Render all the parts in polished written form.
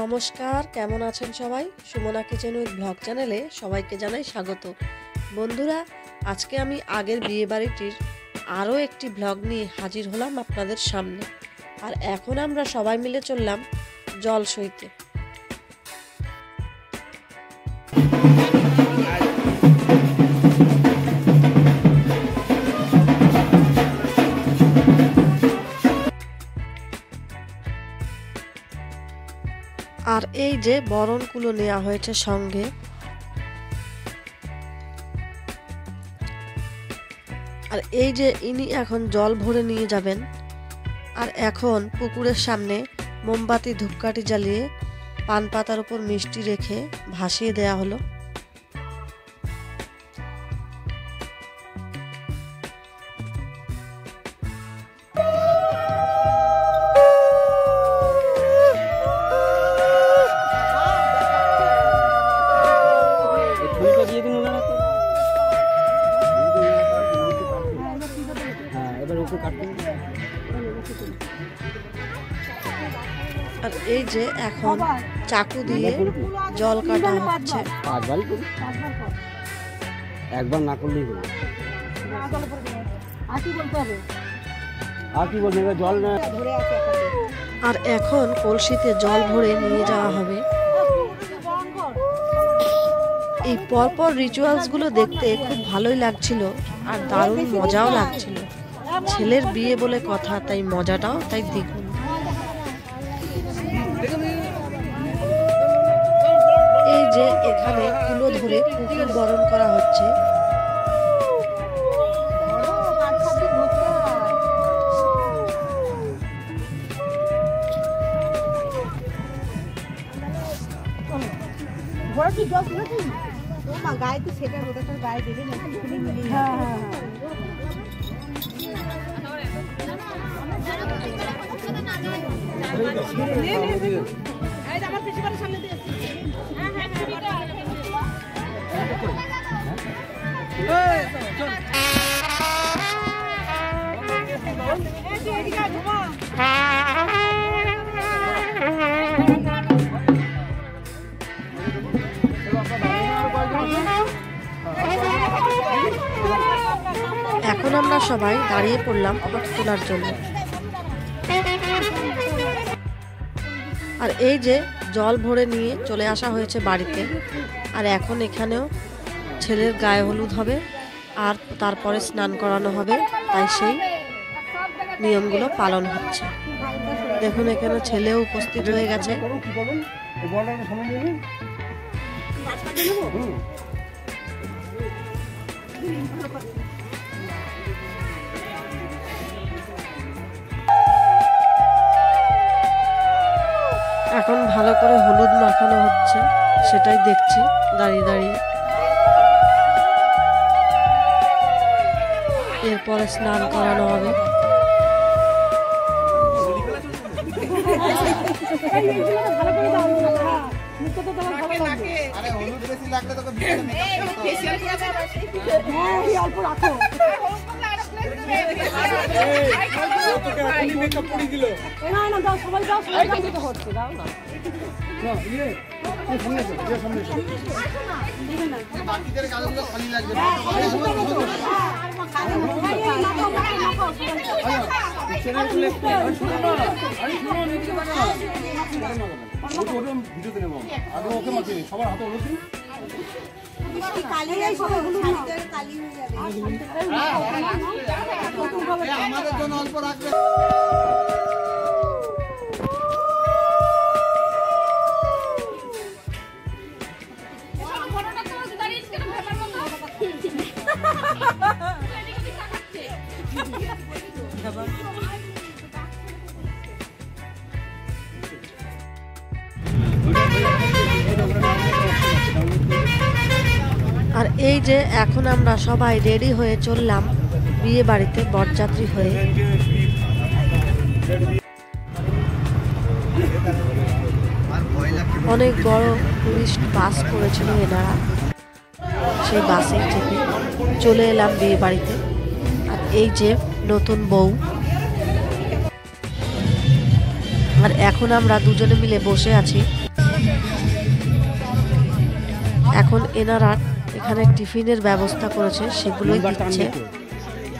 নমস্কার, কেমন আছেন সবাই? সুমনা কিচেন উইথ ব্লগ চ্যানেলে সবাইকে জানাই স্বাগত। বন্ধুরা, আজকে আমি আগের বিয়ে বাড়িটির আরও একটি ব্লগ নিয়ে হাজির হলাম আপনাদের সামনে। আর এখন আমরা সবাই মিলে চললাম জল সইতে। আর এই যে বরণগুলো নেওয়া হয়েছে সঙ্গে। আর এই যে ইনি এখন জল ভরে নিয়ে যাবেন। আর এখন পুকুরের সামনে মোমবাতি ধূপকাঠি জ্বালিয়ে পান পাতার উপর মিষ্টি রেখে ভাসিয়ে দেয়া হলো। আর এই যে এখন চাকু দিয়ে জল কাটা হচ্ছে। একবার না করলেই হলো। জল না। আর এখন কলসিতে জল ভরে নিয়ে যাওয়া হবে। এই পরপর রিচুয়ালস গুলো দেখতে খুব ভালোই লাগছিল আর দারুণ মজাও লাগছিল। ছেলের বিয়ে বলে কথা, তাই মজাটাও তাই দ্বিগুণ। এই যে এখানে কুলো ধরে পুকুর বরণ করা হচ্ছে। গায়ে তো সেটা ওটা গায়ে দেবে না। এখন আমরা সবাই দাঁড়িয়ে পড়লাম ফটো তোলার জন্য। আর এই যে জল ভরে নিয়ে চলে আসা হয়েছে বাড়িতে। আর এখন এখানেও ছেলের গায়ে হলুদ হবে আর তারপরে স্নান করানো হবে, তাই সেই নিয়মগুলো পালন হচ্ছে। দেখুন এখানে ছেলেও উপস্থিত হয়ে গেছে। এখন ভালো করে হলুদ মাখানো হচ্ছে, সেটাই দেখছি দাঁড়িয়ে দাঁড়িয়ে। এরপরে স্নান করানো হবে। আমাদের জন্য অল্প রাখবে। আর এই যে এখন আমরা সবাই রেডি হয়ে চললাম বিয়ে বাড়িতে বরযাত্রী হয়ে। অনেক বড় টুরিস্ট বাস করেছিল এনারা, সেই বাসে চেপে চলে এলাম বিয়ে বাড়িতে। আর এই যে নতুন বউ, আর এখন আমরা দুজনে মিলে বসে আছি। এখন এনারা এখানে টিফিনের ব্যবস্থা করেছে, সেগুলোই দিচ্ছে।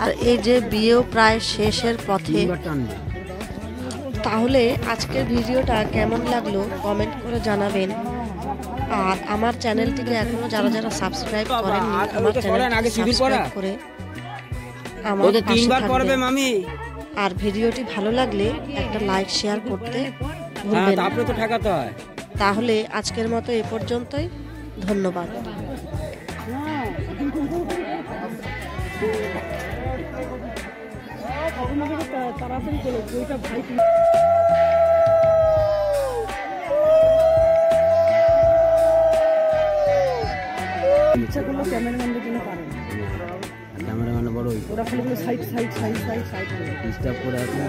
আর এই যে বিয়েও প্রায় শেষের পথে। তাহলে আজকের ভিডিওটা কেমন লাগলো কমেন্ট করে জানাবেন। আর আমার চ্যানেলটিকে এখনো যারা যারা সাবস্ক্রাইব করেননি, আমার চ্যানেলটি সাবস্ক্রাইব করে আমার পাশে থাকবেন। আর ভিডিওটি ভালো লাগলে একটা লাইক শেয়ার করতে ভুলবেন না। তাহলে আজকের মতো এ পর্যন্তই। ধন্যবাদ। তাড়াতাড়ি করে বইটা ভাই ইচ্ছা করলো ক্যামেরাম্যানদের জন্য পারেন। ক্যামেরাম্যান বড় ওরা খালি side side side side side disturb করে আছে।